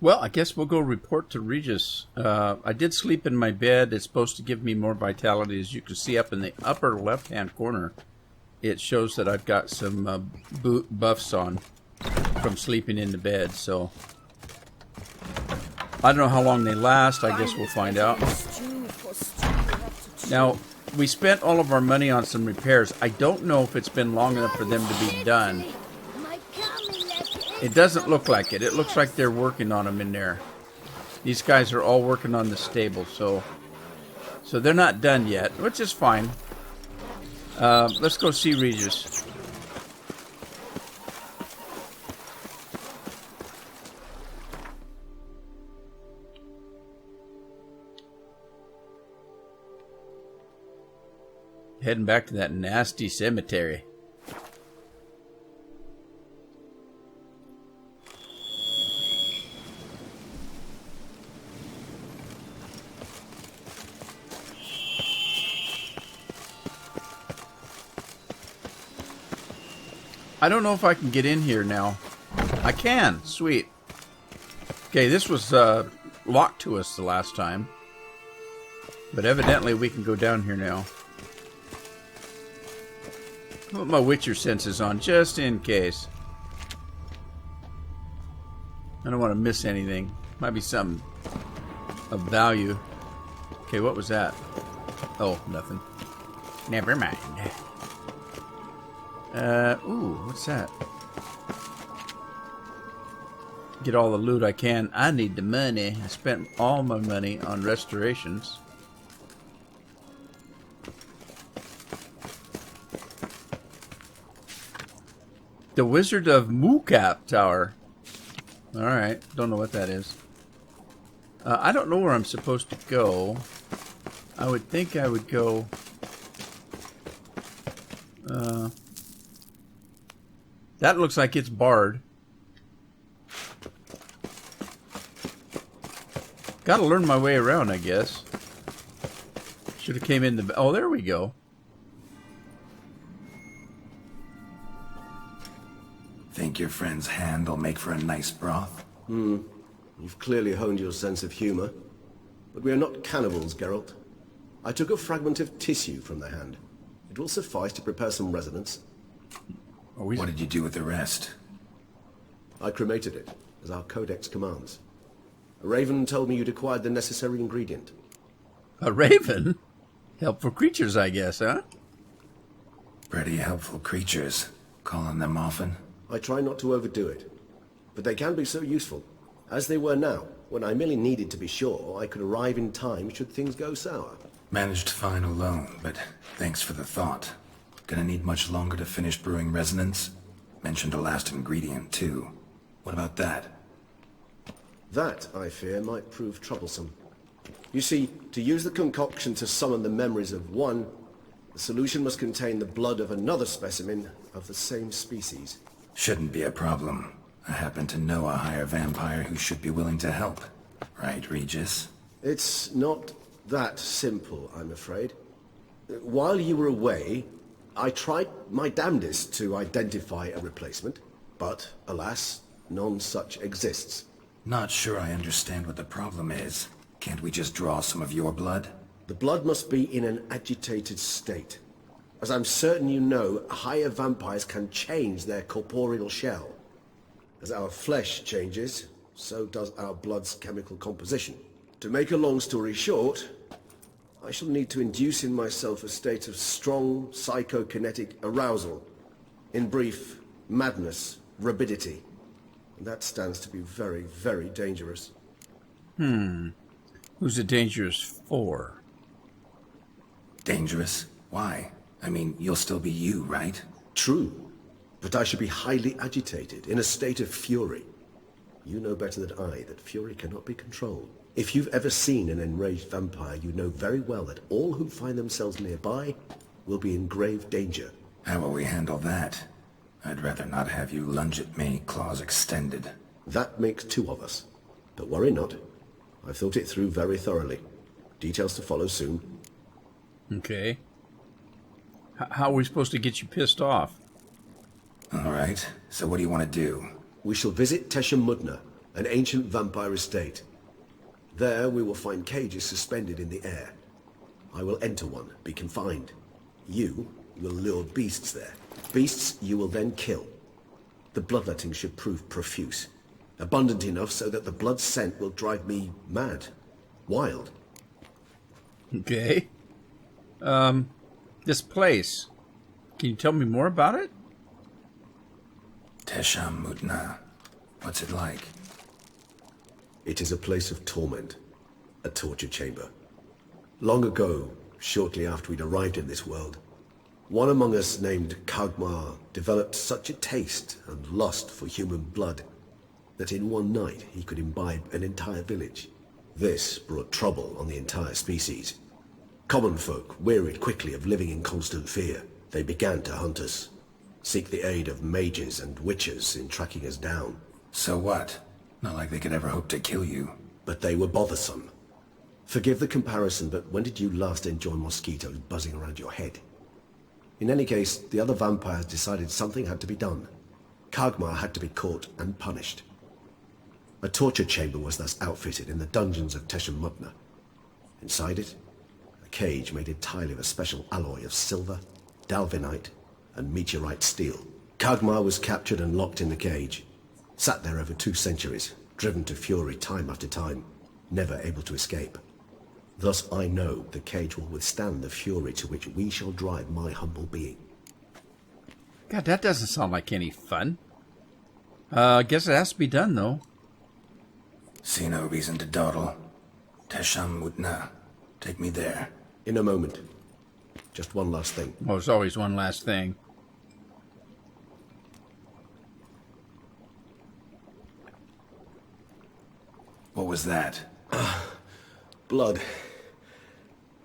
Well, I guess we'll go report to Regis. I did sleep in my bed. It's supposed to give me more vitality. As you can see up in the upper left-hand corner, it shows that I've got some buffs on from sleeping in the bed. So I don't know how long they last. I guess we'll find out. Now, we spent all of our money on some repairs. I don't know if it's been long enough for them to be done. It doesn't look like it. It looks like they're working on them in there. These guys are all working on the stable, so they're not done yet, which is fine. Let's go see Regis. Heading back to that nasty cemetery. I don't know if I can get in here now. I can. Sweet. Okay, this was locked to us the last time. But evidently we can go down here now. Put my Witcher senses on just in case. I don't want to miss anything. Might be something of value. Okay, what was that? Oh, nothing. Never mind. Ooh, what's that? Get all the loot I can. I need the money. I spent all my money on restorations. The Wizard of Moocap Tower. Alright, don't know what that is. I don't know where I'm supposed to go. I would think I would go... that looks like it's barred. Gotta learn my way around, I guess. Should have came in the... Oh, there we go. Think your friend's hand will make for a nice broth? You've clearly honed your sense of humor. But we are not cannibals, Geralt. I took a fragment of tissue from the hand. It will suffice to prepare some resonance. What did you do with the rest? I cremated it, as our codex commands. A raven told me you'd acquired the necessary ingredient. A raven? Helpful creatures, I guess, huh? Pretty helpful creatures. Call on them often? I try not to overdo it. But they can be so useful, as they were now, when I merely needed to be sure I could arrive in time should things go sour. Managed fine alone, but thanks for the thought. Gonna need much longer to finish brewing resonance? Mentioned a last ingredient, too. What about that? That, I fear, might prove troublesome. You see, to use the concoction to summon the memories of one, the solution must contain the blood of another specimen of the same species. Shouldn't be a problem. I happen to know a higher vampire who should be willing to help. Right, Regis? It's not that simple, I'm afraid. While you were away, I tried my damnedest to identify a replacement, but, alas, none such exists. Not sure I understand what the problem is. Can't we just draw some of your blood? The blood must be in an agitated state. As I'm certain you know, higher vampires can change their corporeal shell. As our flesh changes, so does our blood's chemical composition. To make a long story short, I shall need to induce in myself a state of strong psychokinetic arousal. In brief, madness, rabidity. And that stands to be very, very dangerous. Who's it dangerous for? Dangerous? Why? I mean, you'll still be you, right? True, but I should be highly agitated, in a state of fury. You know better than I that fury cannot be controlled. If you've ever seen an enraged vampire, you know very well that all who find themselves nearby will be in grave danger. How will we handle that? I'd rather not have you lunge at me, claws extended. That makes two of us. But worry not. I've thought it through very thoroughly. Details to follow soon. Okay. How are we supposed to get you pissed off? All right, so what do you want to do? We shall visit Tesha Mudna, an ancient vampire estate. There we will find cages suspended in the air. I will enter one, be confined. You will lure beasts there. Beasts you will then kill. The bloodletting should prove profuse. Abundant enough so that the blood scent will drive me mad. Wild. Okay. This place. Can you tell me more about it? Tesham Mutna. What's it like? It is a place of torment. A torture chamber. Long ago, shortly after we'd arrived in this world, one among us named Kagmar developed such a taste and lust for human blood that in one night he could imbibe an entire village. This brought trouble on the entire species. Common folk wearied quickly of living in constant fear. They began to hunt us, seek the aid of mages and witches in tracking us down. So what? Not like they could ever hope to kill you. But they were bothersome. Forgive the comparison, but when did you last enjoy mosquitoes buzzing around your head? In any case, the other vampires decided something had to be done. Kagmar had to be caught and punished. A torture chamber was thus outfitted in the dungeons of Tesham Mutna. Inside it, a cage made entirely of a special alloy of silver, dalvinite, and meteorite steel. Kagmar was captured and locked in the cage. Sat there over 2 centuries, driven to fury time after time, never able to escape. Thus I know the cage will withstand the fury to which we shall drive my humble being. God, that doesn't sound like any fun. I guess it has to be done, though. See no reason to dawdle. Tesham Mutna. Take me there. In a moment. Just one last thing. Well, there's always one last thing. What was that? Blood.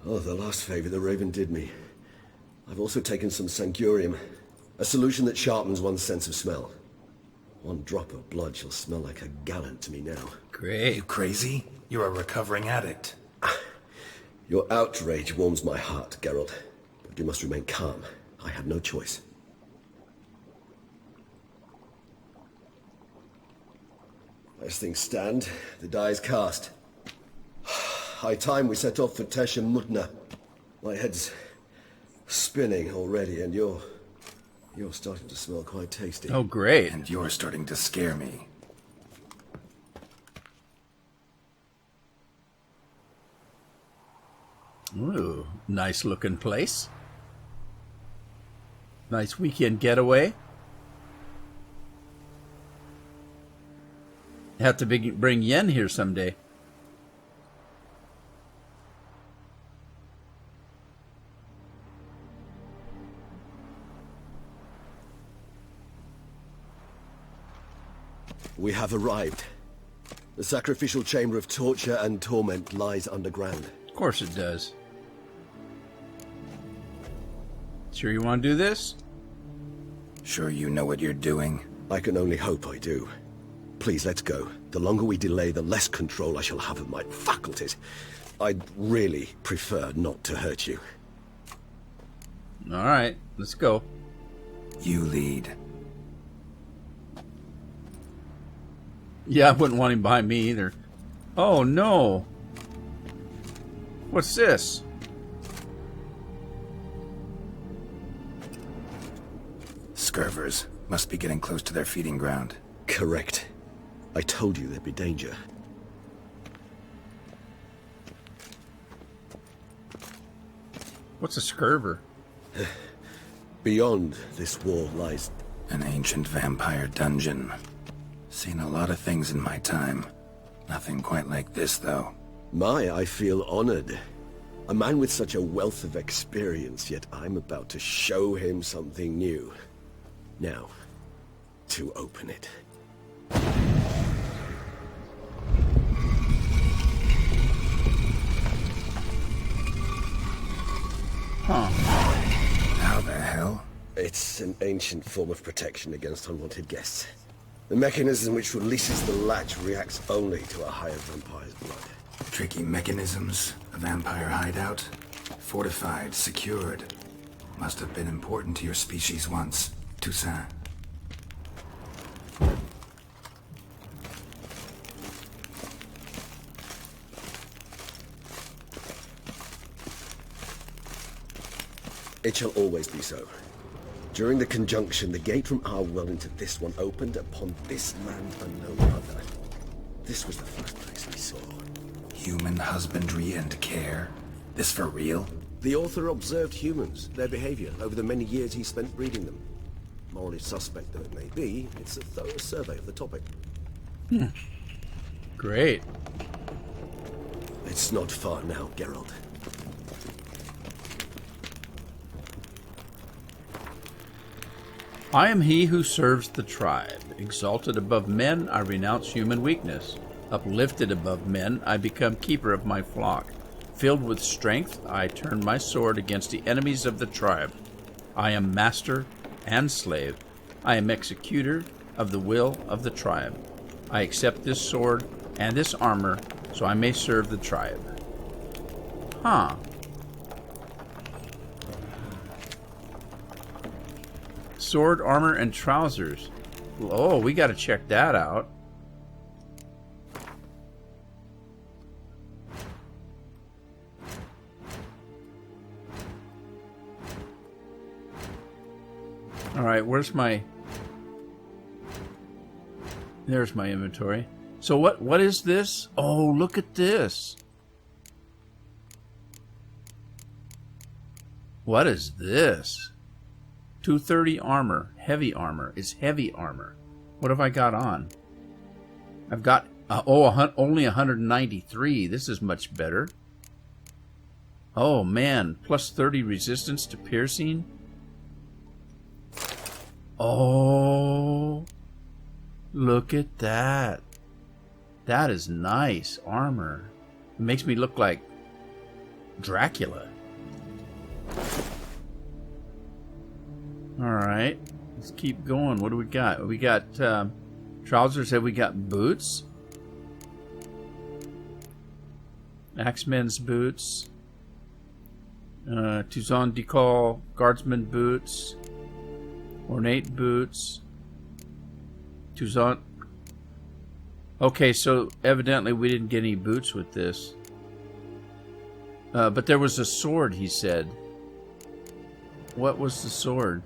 Oh, the last favor the Raven did me. I've also taken some Sancurium, a solution that sharpens one's sense of smell. One drop of blood shall smell like a gallon to me now. You Great. crazy? You're a recovering addict. Your outrage warms my heart, Geralt. But you must remain calm. I have no choice. As things stand, the die is cast. High time we set off for Tesham Mutna. My head's spinning already, and you're starting to smell quite tasty. Oh, great. And you're starting to scare me. Ooh, nice looking place. Nice weekend getaway. Have to bring Yen here someday. We have arrived. The sacrificial chamber of torture and torment lies underground. Of course it does. Sure you want to do this? Sure you know what you're doing? I can only hope I do. Please, let's go. The longer we delay, the less control I shall have of my faculties. I'd really prefer not to hurt you. All right, let's go. You lead. Yeah, I wouldn't want him behind me either. Oh, no. What's this? Scurvers. Must be getting close to their feeding ground. Correct. I told you there'd be danger. What's a scurver? Beyond this wall lies... An ancient vampire dungeon. Seen a lot of things in my time. Nothing quite like this, though. I feel honored. A man with such a wealth of experience, yet I'm about to show him something new. Now, to open it. How the hell? It's an ancient form of protection against unwanted guests. The mechanism which releases the latch reacts only to a higher vampire's blood. Tricky mechanisms, a vampire hideout. Fortified, secured. Must have been important to your species once, Toussaint. It shall always be so. During the conjunction, the gate from our world into this one opened upon this land and no other. This was the first place we saw. Human husbandry and care? This for real? The author observed humans, their behavior, over the many years he spent breeding them. Morally suspect though it may be, it's a thorough survey of the topic. Great. It's not far now, Geralt. I am he who serves the tribe. Exalted above men, I renounce human weakness. Uplifted above men, I become keeper of my flock. Filled with strength, I turn my sword against the enemies of the tribe. I am master and slave. I am executor of the will of the tribe. I accept this sword and this armor so I may serve the tribe. Huh. Sword, armor, and trousers. Oh, we got to check that out. All right, where's my... There's my inventory. So what is this? Oh, look at this. What is this? 230 armor, heavy armor. It's heavy armor. What have I got on? I've got only 193. This is much better. Oh man, plus 30 resistance to piercing. Oh, look at that. That is nice armor. It makes me look like Dracula. All right, let's keep going. What do we got? We got trousers. Have we got boots? Axemen's boots. Touzon Decal guardsman boots. Ornate boots. Touzon. Okay, so evidently we didn't get any boots with this. But there was a sword, he said. What was the sword?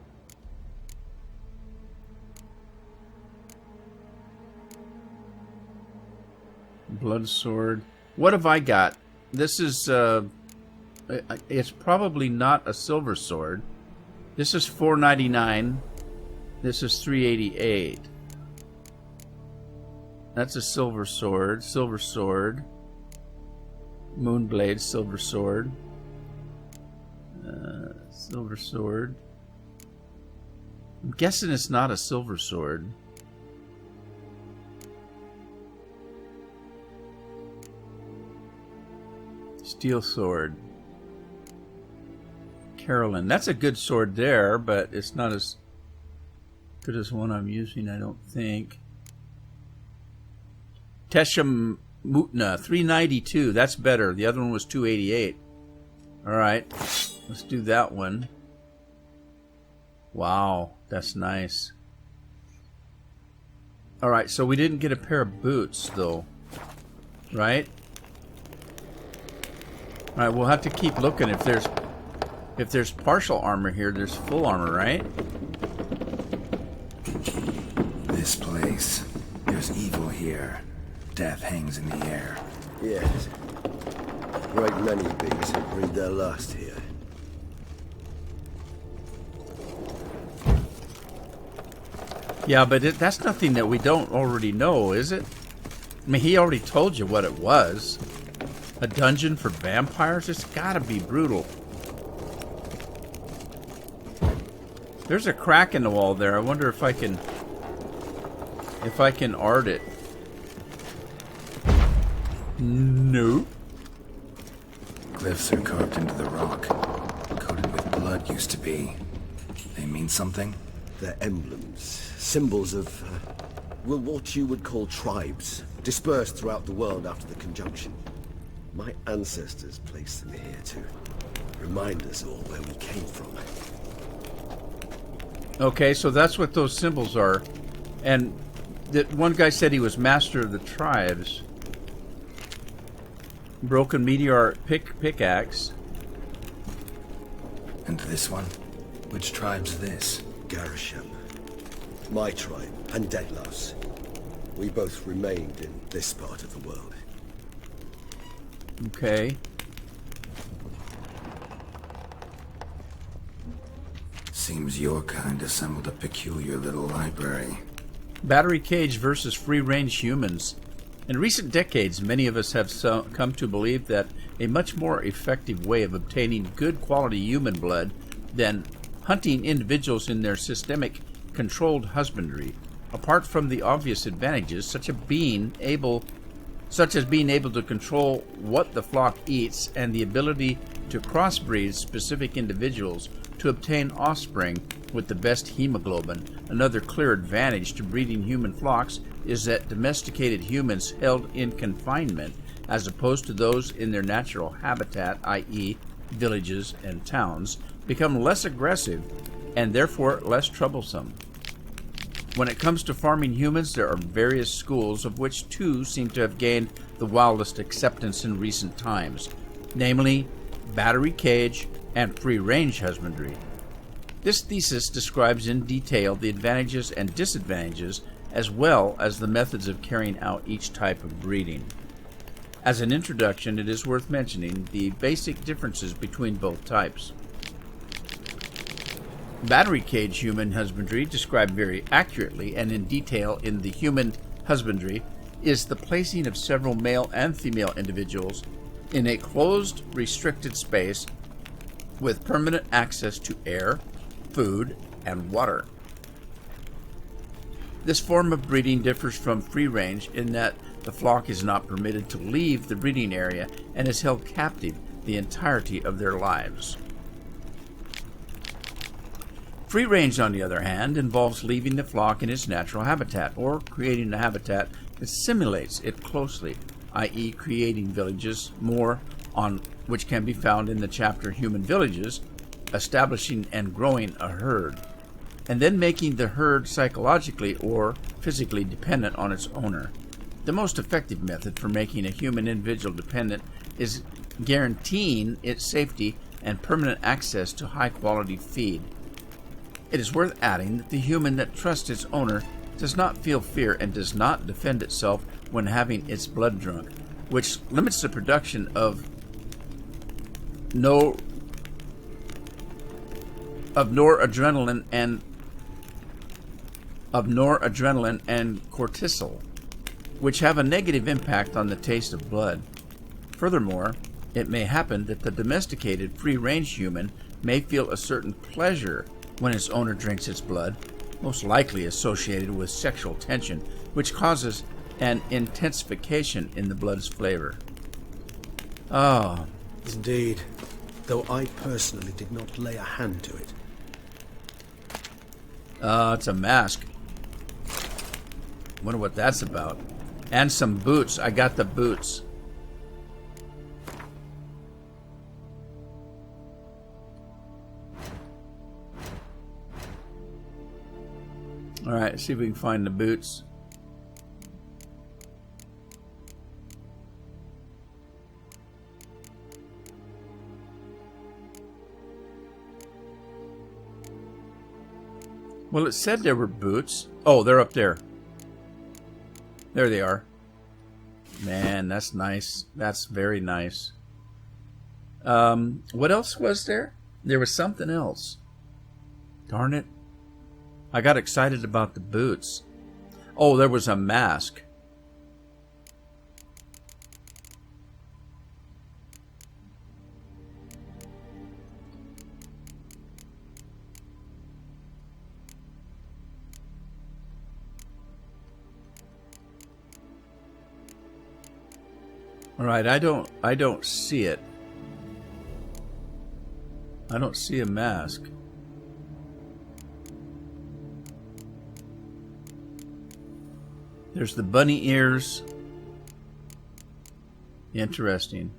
Blood sword. What have I got? This is, it's probably not a silver sword. This is $4.99. This is $3.88. That's a silver sword. Silver sword. Moonblade, silver sword. Silver sword. I'm guessing it's not a silver sword. Steel sword. Carolyn. That's a good sword there, but it's not as good as one I'm using, I don't think. Teshem Mutna, 392. That's better. The other one was 288. Alright. Let's do that one. Wow. That's nice. Alright, so we didn't get a pair of boots, though. Right? Alright, we'll have to keep looking. If there's partial armor here, there's full armor, right? This place. There's evil here. Death hangs in the air. Yes. Great many beings have breathed their last here. Yeah, but that's nothing that we don't already know, is it? I mean, he already told you what it was. A dungeon for vampires? It's gotta be brutal. There's a crack in the wall there. I wonder if I can art it. Nope. Glyphs are carved into the rock. Coated with blood used to be. They mean something? They're emblems, symbols of, well, what you would call tribes, dispersed throughout the world after the conjunction. My ancestors placed them here to remind us all where we came from. Okay, so that's what those symbols are. And that one guy said he was master of the tribes. Broken meteor pickaxe. And this one? Which tribe's this? Garisham. My tribe, and Deadlouse. We both remained in this part of the world. Okay. Seems your kind assembled a peculiar little library. Battery cage versus free-range humans. In recent decades, many of us have come to believe that a much more effective way of obtaining good quality human blood than hunting individuals in their systemic controlled husbandry, apart from the obvious advantages such as being able to control what the flock eats and the ability to crossbreed specific individuals to obtain offspring with the best hemoglobin. Another clear advantage to breeding human flocks is that domesticated humans held in confinement, as opposed to those in their natural habitat, i.e. villages and towns, become less aggressive and therefore less troublesome. When it comes to farming humans, there are various schools, of which two seem to have gained the wildest acceptance in recent times, namely battery cage and free-range husbandry. This thesis describes in detail the advantages and disadvantages, as well as the methods of carrying out each type of breeding. As an introduction, it is worth mentioning the basic differences between both types. Battery cage human husbandry, described very accurately and in detail in the Human Husbandry, is the placing of several male and female individuals in a closed, restricted space with permanent access to air, food, and water. This form of breeding differs from free range in that the flock is not permitted to leave the breeding area and is held captive the entirety of their lives. Free range, on the other hand, involves leaving the flock in its natural habitat or creating a habitat that simulates it closely, i.e. creating villages, more on which can be found in the chapter Human Villages, establishing and growing a herd, and then making the herd psychologically or physically dependent on its owner. The most effective method for making a human individual dependent is guaranteeing its safety and permanent access to high-quality feed. It is worth adding that the human that trusts its owner does not feel fear and does not defend itself when having its blood drunk, which limits the production of noradrenaline and cortisol, which have a negative impact on the taste of blood. Furthermore, it may happen that the domesticated free-range human may feel a certain pleasure when its owner drinks its blood, most likely associated with sexual tension, which causes an intensification in the blood's flavor. Oh. Indeed, though I personally did not lay a hand to it. It's a mask. Wonder what that's about. And some boots. I got the boots. Alright, see if we can find the boots. Well, it said there were boots. Oh, they're up there. There they are. Man, that's nice. That's very nice. What else was there? There was something else. Darn it. I got excited about the boots. Oh, there was a mask. All right, I don't see it. I don't see a mask. There's the bunny ears. Interesting.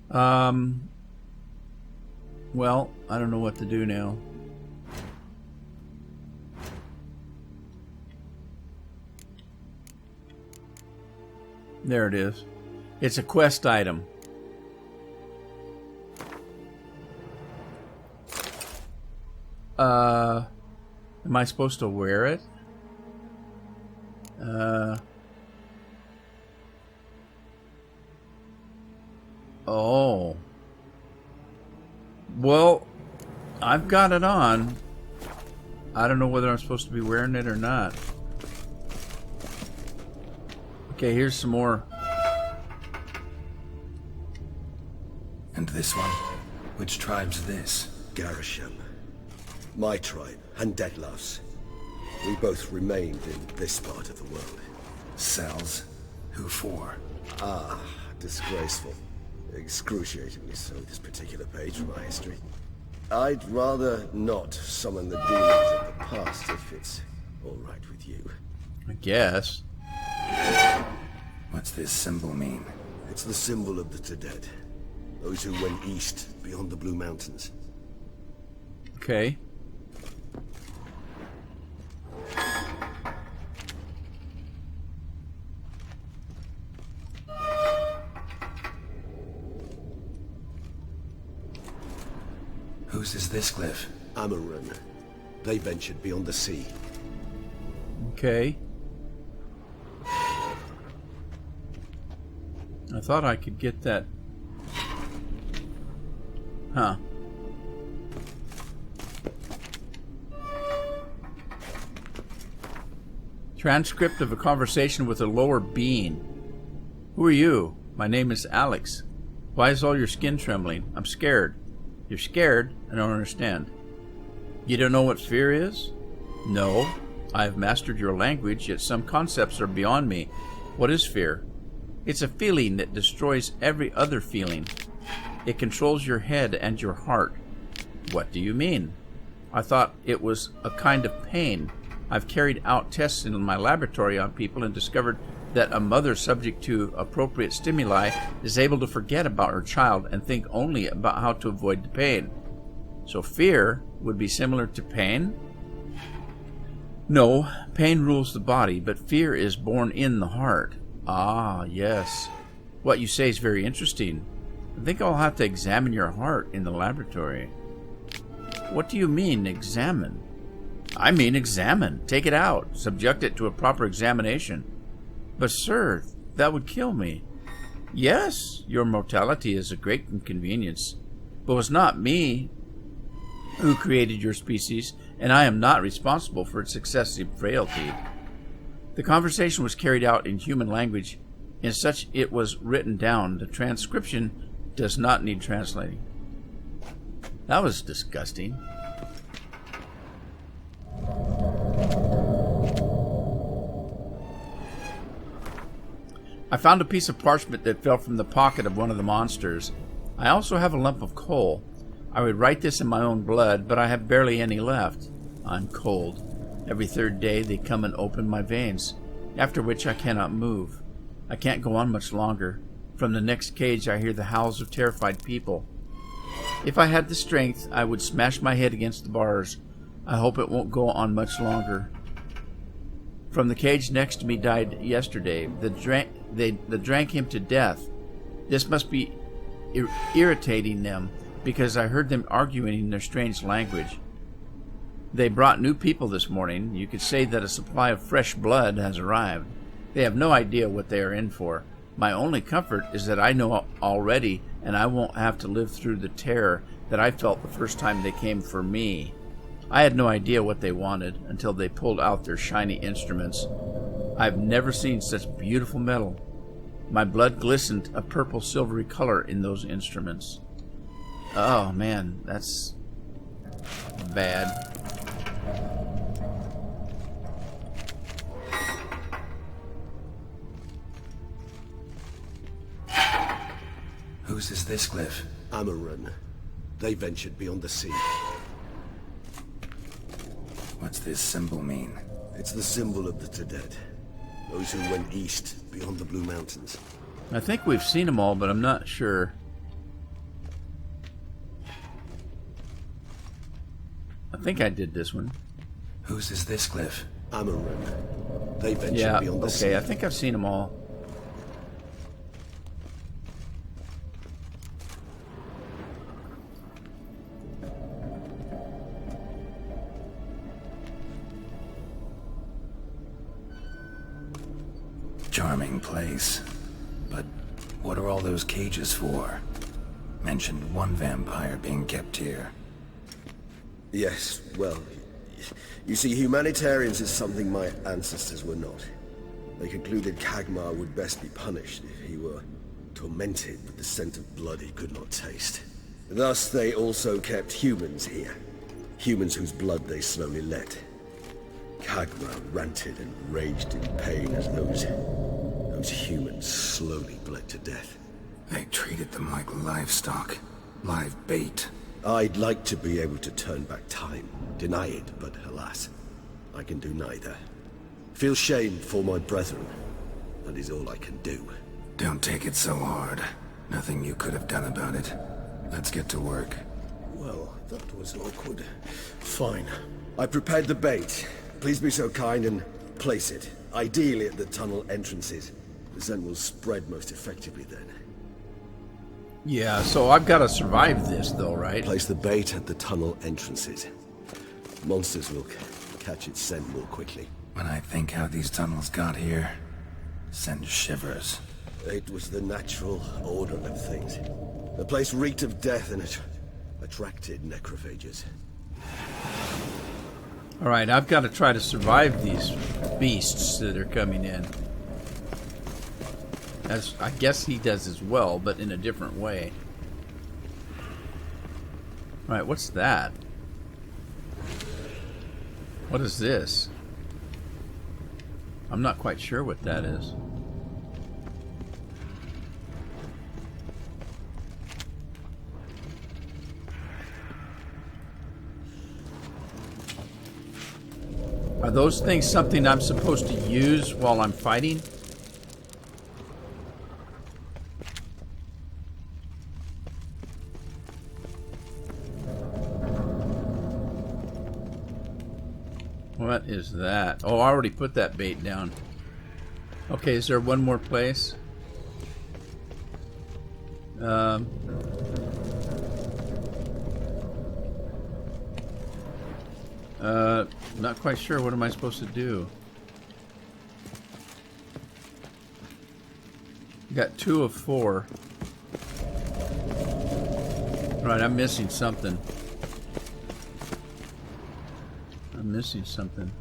Well, I don't know what to do now. There it is. It's a quest item. Am I supposed to wear it? Oh. Well, I've got it on. I don't know whether I'm supposed to be wearing it or not. Okay, here's some more. And this one? Which tribe's this? Garisham. My tribe, and Deadlough's. We both remained in this part of the world. Cells? Who for? Ah, disgraceful. Excruciatingly so, this particular page from our history. I'd rather not summon the demons of the past if it's all right with you. I guess. What's this symbol mean? It's the symbol of the Tedead. Those who went east, beyond the Blue Mountains. Okay. Whose is this glyph? Amarun. They ventured beyond the sea. Okay. I thought I could get that. Huh. Transcript of a conversation with a lower being. Who are you? My name is Alex. Why is all your skin trembling? I'm scared. You're scared? I don't understand. You don't know what fear is? No. I have mastered your language, yet some concepts are beyond me. What is fear? It's a feeling that destroys every other feeling. It controls your head and your heart. What do you mean? I thought it was a kind of pain. I've carried out tests in my laboratory on people and discovered that a mother subject to appropriate stimuli is able to forget about her child and think only about how to avoid the pain. So fear would be similar to pain? No, pain rules the body, but fear is born in the heart. Ah, yes. What you say is very interesting. I think I'll have to examine your heart in the laboratory. What do you mean, examine? I mean examine. Take it out. Subject it to a proper examination. But, sir, that would kill me. Yes, your mortality is a great inconvenience. But it was not me who created your species, and I am not responsible for its excessive frailty. The conversation was carried out in human language, in such it was written down. The transcription does not need translating. That was disgusting. I found a piece of parchment that fell from the pocket of one of the monsters. I also have a lump of coal. I would write this in my own blood, but I have barely any left. I'm cold. Every third day they come and open my veins, after which I cannot move. I can't go on much longer. From the next cage I hear the howls of terrified people. If I had the strength, I would smash my head against the bars. I hope it won't go on much longer. From the cage next to me died yesterday. They drank him to death. This must be irritating them, because I heard them arguing in their strange language. They brought new people this morning. You could say that a supply of fresh blood has arrived. They have no idea what they are in for. My only comfort is that I know already, and I won't have to live through the terror that I felt the first time they came for me. I had no idea what they wanted until they pulled out their shiny instruments. I've never seen such beautiful metal. My blood glistened a purple silvery color in those instruments. Oh man, that's bad. Whose is this glyph? Amarun. They ventured beyond the sea. What's this symbol mean? It's the symbol of the Tedead. Those who went east, beyond the Blue Mountains. I think we've seen them all, but I'm not sure. I think I did this one. Whose is this glyph? Amarun. They ventured beyond the sea. Okay, I think I've seen them all. Charming place. But what are all those cages for? Mentioned one vampire being kept here. Yes, well, you see, humanitarians is something my ancestors were not. They concluded Kagmar would best be punished if he were tormented with the scent of blood he could not taste. Thus, they also kept humans here. Humans whose blood they slowly let. Kagmar ranted and raged in pain as those humans slowly bled to death. They treated them like livestock. Live bait. I'd like to be able to turn back time, deny it, but alas, I can do neither. Feel shame for my brethren. That is all I can do. Don't take it so hard. Nothing you could have done about it. Let's get to work. Well, that was awkward. Fine. I prepared the bait. Please be so kind and place it. Ideally at the tunnel entrances. The scent will spread most effectively then. Yeah, so I've got to survive this, though, right? Place the bait at the tunnel entrances. Monsters will catch its scent more quickly. When I think how these tunnels got here, sends shivers. It was the natural order of things. The place reeked of death and it attracted necrophages. All right, I've got to try to survive these beasts that are coming in. As I guess he does as well, but in a different way. All right, what's that? What is this? I'm not quite sure what that is. Are those things something I'm supposed to use while I'm fighting? What is that? Oh, I already put that bait down. Okay, is there one more place? Not quite sure. What am I supposed to do? Got 2 of 4. Right, I'm missing something. I'm missing something.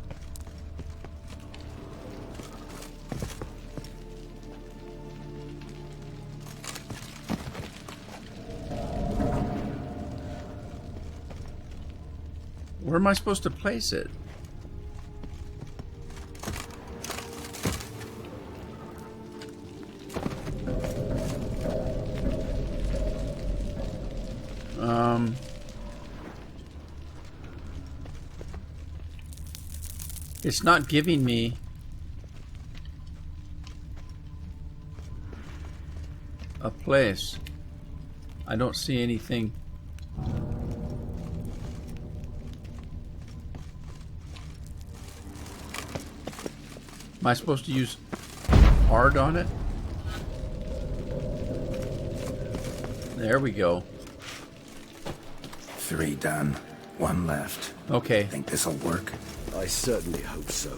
Where am I supposed to place it? It's not giving me a place. I don't see anything. Am I supposed to use hard on it? There we go. 3 done. 1 left. Okay. Think this'll work? I certainly hope so.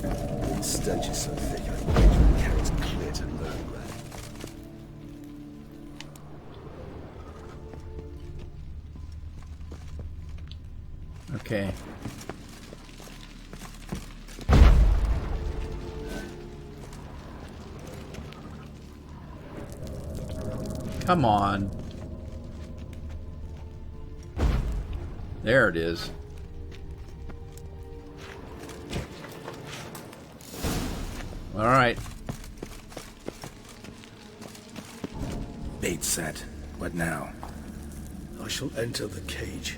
The stench is so thick, I wager it carries clear to nowhere. Okay. Come on. There it is. All right. Bait set. What now? I shall enter the cage.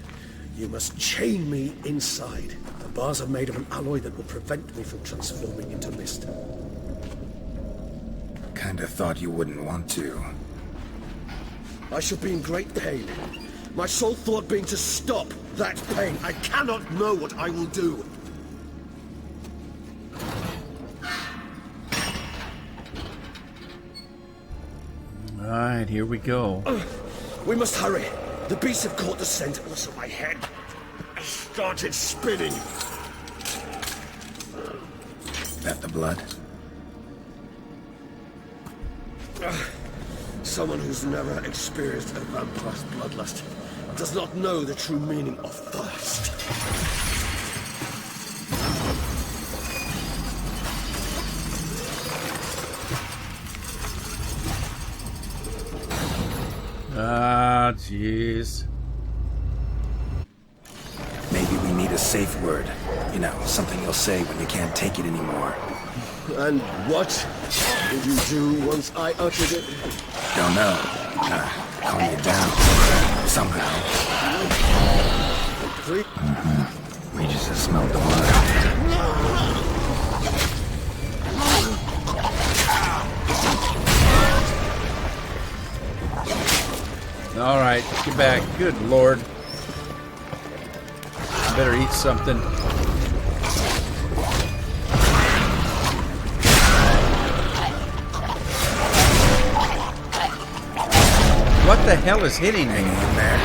You must chain me inside. The bars are made of an alloy that will prevent me from transforming into mist. Kinda thought you wouldn't want to. I shall be in great pain. My sole thought being to stop that pain. I cannot know what I will do. All right, here we go. We must hurry. The beasts have caught the scent, also my head. I started spinning. That the blood? Someone who's never experienced a vampire's bloodlust does not know the true meaning of thirst. Ah, jeez. Maybe we need a safe word. You know, something you'll say when you can't take it anymore. And what did you do once I uttered it? Don't know. Calm you down. Somehow. Three? We just smelled the blood. All right, get back. Good Lord. Better eat something. What the hell is hitting me? Hanging in there.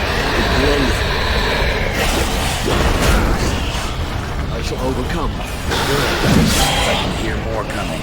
I shall overcome. I can hear more coming.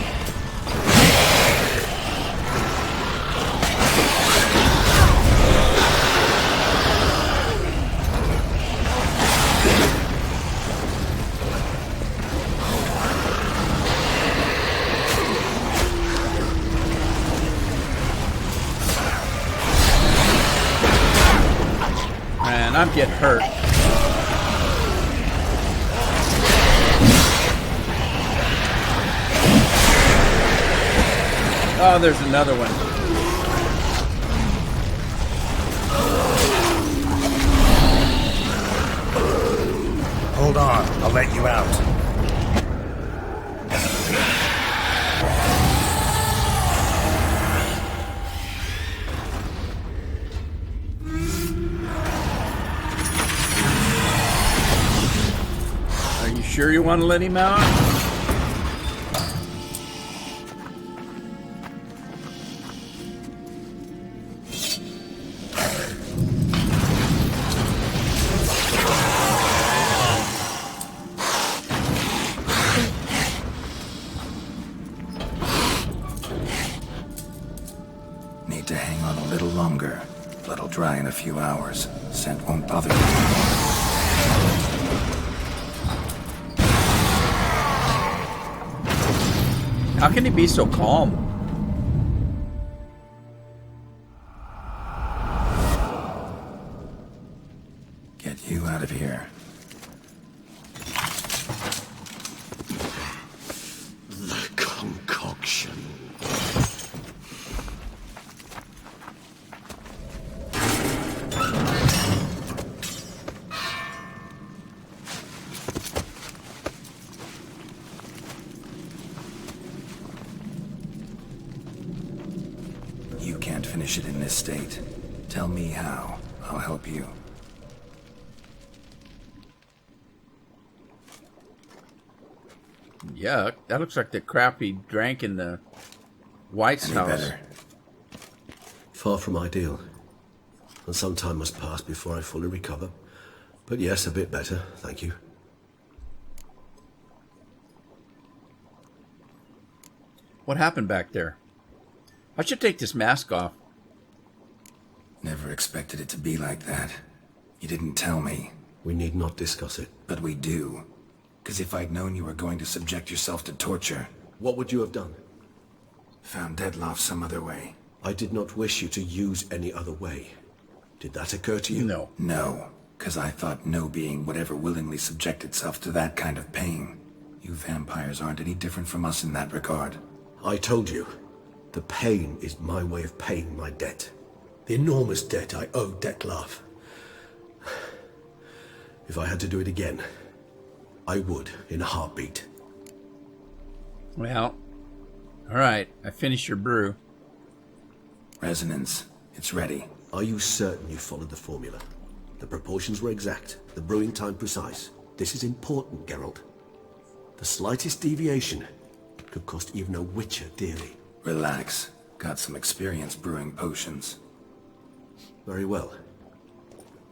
Man, I'm getting hurt. Oh, there's another one. Hold on, I'll let you out. Are you sure you want to let him out? Need to hang on a little longer. Blood'll dry in a few hours. Scent won't bother you. How can he be so calm? Get you out of here. The concoction. You can't finish it in this state. Tell me how. I'll help you. Yuck. That looks like the crap he drank in the White's Any house. better? Far from ideal. And some time must pass before I fully recover. But yes, a bit better, thank you. What happened back there? I should take this mask off. Never expected it to be like that. You didn't tell me. We need not discuss it. But we do. Because if I'd known you were going to subject yourself to torture, What would you have done? found Deadloff some other way. I did not wish you to use any other way. Did that occur to you? No. No, because I thought no being would ever willingly subject itself to that kind of pain. You vampires aren't any different from us in that regard. I told you. The pain is my way of paying my debt. The enormous debt I owe Dettlaff. If I had to do it again, I would in a heartbeat. Well, all right. I finished your brew. Resonance, it's ready. Are you certain you followed the formula? The proportions were exact, the brewing time precise. This is important, Geralt. The slightest deviation could cost even a witcher dearly. Relax. Got some experience brewing potions. Very well.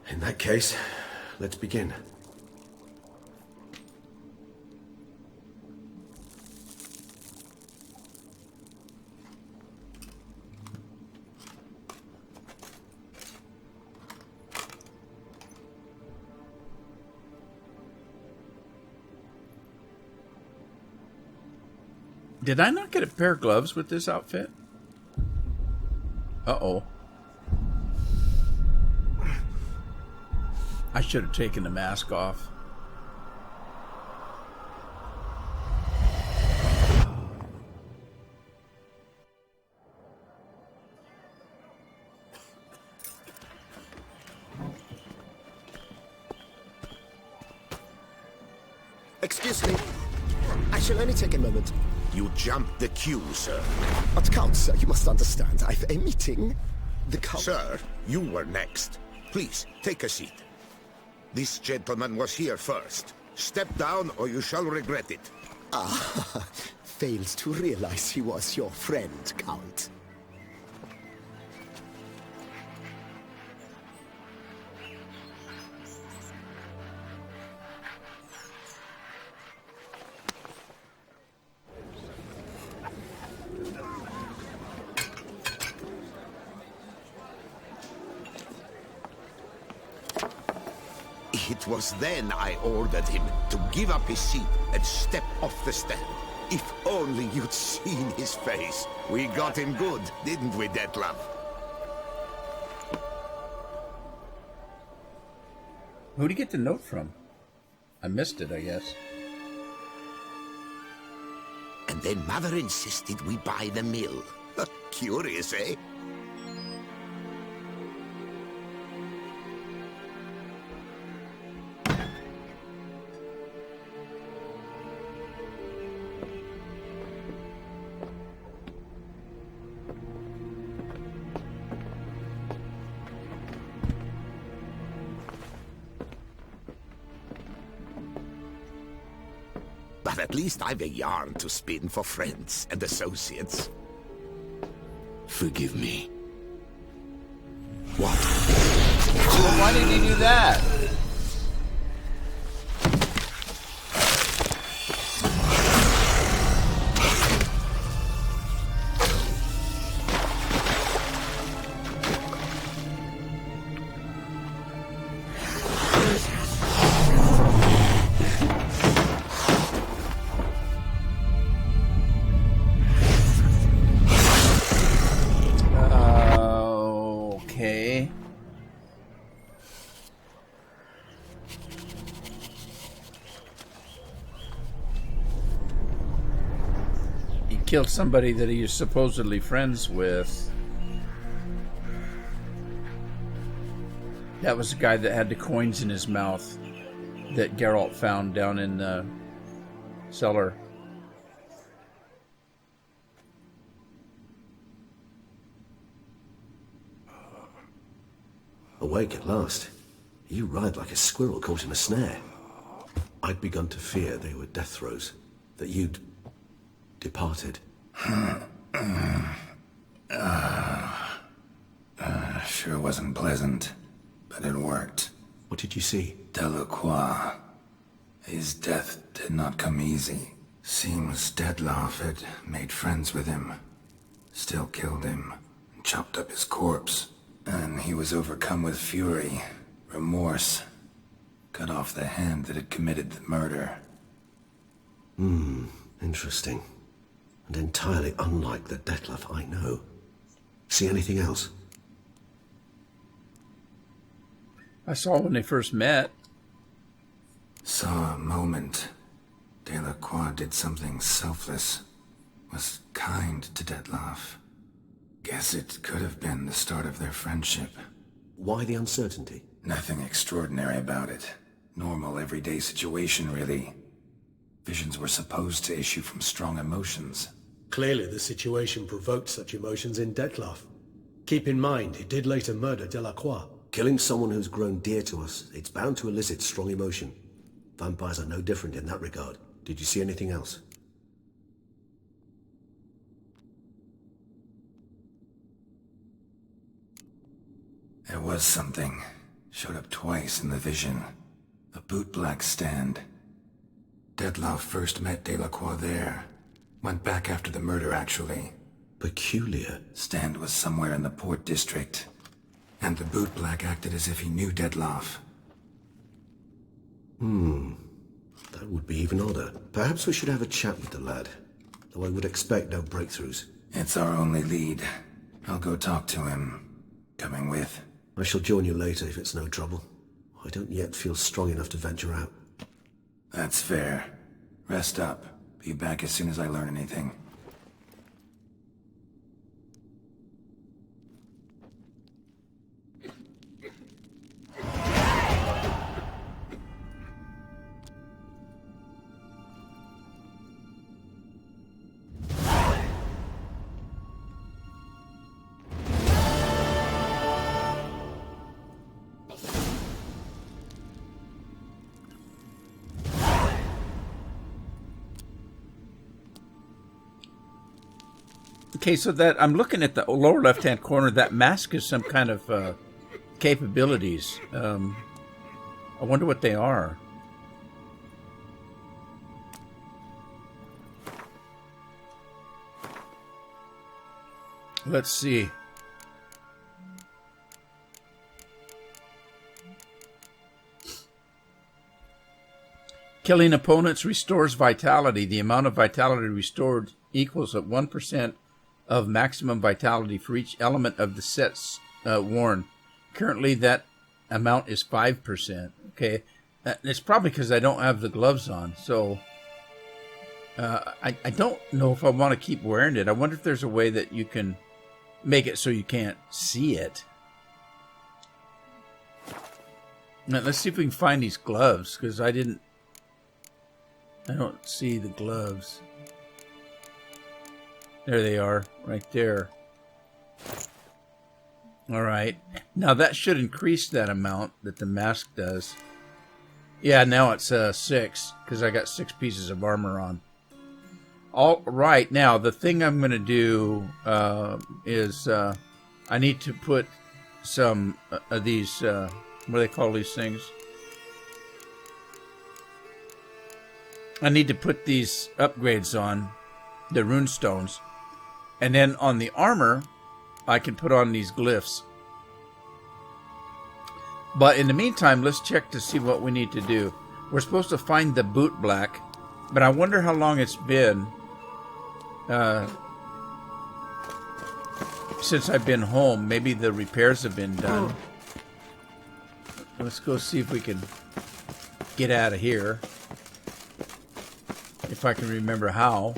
In that case, let's begin. Did I not get a pair of gloves with this outfit? Uh-oh. I should have taken the mask off. Excuse me. I shall only take a moment. You jumped the queue, sir. But Count, sir, you must understand. I've a meeting. The Count... Sir, you were next. Please, take a seat. This gentleman was here first. Step down or you shall regret it. Ah, fails to realize he was your friend, Count. It was then I ordered him to give up his seat and step off the stand. If only you'd seen his face. We got him good, didn't we, Detlef? Who'd he get the note from? I missed it, I guess. And then Mother insisted we buy the mill. Curious, eh? But at least I've a yarn to spin for friends and associates. Forgive me. What? Well, why did he do that? Okay. He killed somebody that he is supposedly friends with. That was the guy that had the coins in his mouth that Geralt found down in the cellar. Awake at last. You ride like a squirrel caught in a snare. I'd begun to fear they were death throes, that you'd departed. Sure wasn't pleasant, but it worked. What did you see? Delacroix. His death did not come easy. Seems Dettlaff had made friends with him. Still killed him, and chopped up his corpse. And he was overcome with fury, remorse. Cut off the hand that had committed the murder. Interesting. And entirely unlike the Dettlaff I know. See anything else? I saw when they first met. Saw a moment. Delacroix did something selfless. Was kind to Dettlaff. Guess it could have been the start of their friendship. Why the uncertainty? Nothing extraordinary about it. Normal, everyday situation, really. Visions were supposed to issue from strong emotions. Clearly the situation provoked such emotions in Dettlaff. Keep in mind, he did later murder Delacroix. Killing someone who's grown dear to us, it's bound to elicit strong emotion. Vampires are no different in that regard. Did you see anything else? There was something. Showed up twice in the vision. A bootblack stand. Dettlaff first met Delacroix there. Went back after the murder, actually. Peculiar. Stand was somewhere in the Port District. And the bootblack acted as if he knew Dettlaff. That would be even odder. Perhaps we should have a chat with the lad. though I would expect no breakthroughs. It's our only lead. I'll go talk to him. Coming with? I shall join you later if it's no trouble. I don't yet feel strong enough to venture out. That's fair. Rest up. Be back as soon as I learn anything. Okay, so that I'm looking at the lower left-hand corner. That mask is some kind of capabilities. I wonder what they are. Let's see. Killing opponents restores vitality. The amount of vitality restored equals 1% of maximum vitality for each element of the sets worn. Currently, that amount is 5%. Okay, it's probably because I don't have the gloves on, so I don't know if I want to keep wearing it. I wonder if there's a way that you can make it so you can't see it. Now, let's see if we can find these gloves, because I don't see the gloves. There they are, right there. All right. Now that should increase that amount that the mask does. Yeah, now it's 6, because I got 6 pieces of armor on. All right. Now, the thing I'm going to do is I need to put some of these, what do they call these things? I need to put these upgrades on, the rune stones. And then on the armor, I can put on these glyphs. But in the meantime, let's check to see what we need to do. We're supposed to find the boot black, but I wonder how long it's been since I've been home. Maybe the repairs have been done. Let's go see if we can get out of here. If I can remember how.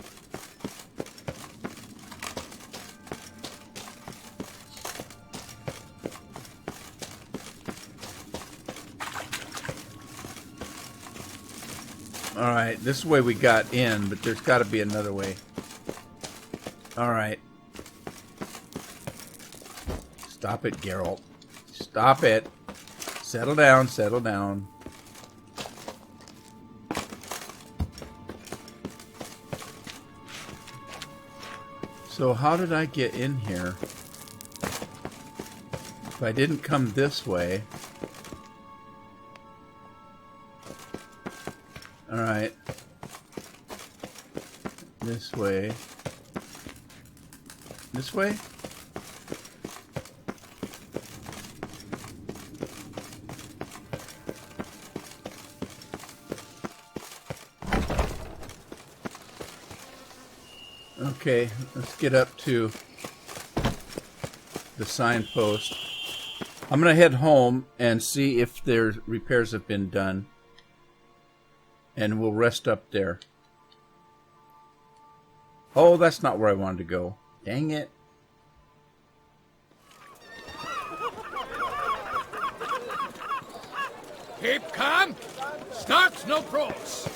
Alright, this way we got in, but there's got to be another way. Alright. Stop it, Geralt. Stop it. Settle down, settle down. So how did I get in here? If I didn't come this way... Alright. This way. This way? Okay, let's get up to the signpost. I'm going to head home and see if their repairs have been done. And we'll rest up there. Oh, that's not where I wanted to go. Dang it. Keep calm. Starts no pros.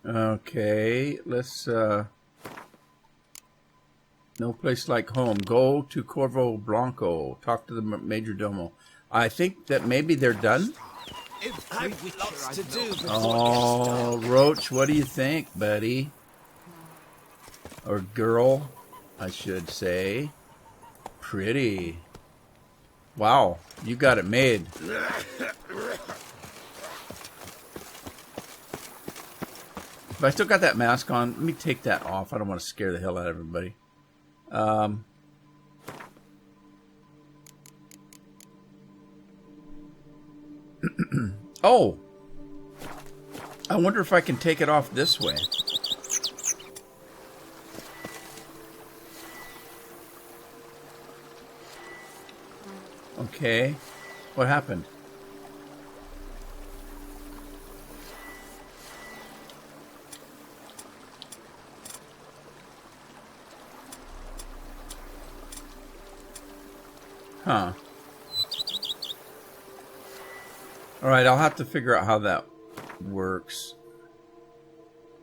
Okay, let's, no place like home. Go to Corvo Blanco. Talk to the Major Domo. I think that maybe they're done. I've lots to do. Oh, Roach, what do you think, buddy? Or girl, I should say. Pretty. Wow, you got it made. So I still got that mask on. Let me take that off. I don't want to scare the hell out of everybody. Oh! I wonder if I can take it off this way. Okay. What happened? Huh. Alright, I'll have to figure out how that works.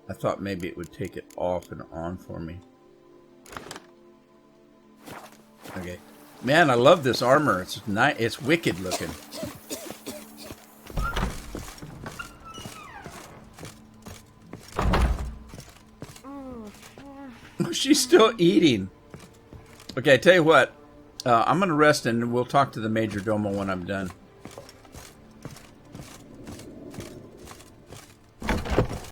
I thought maybe it would take it off and on for me. Okay. Man, I love this armor. It's nice. It's wicked looking. She's still eating. Okay, I tell you what. I'm going to rest and we'll talk to the Major Domo when I'm done.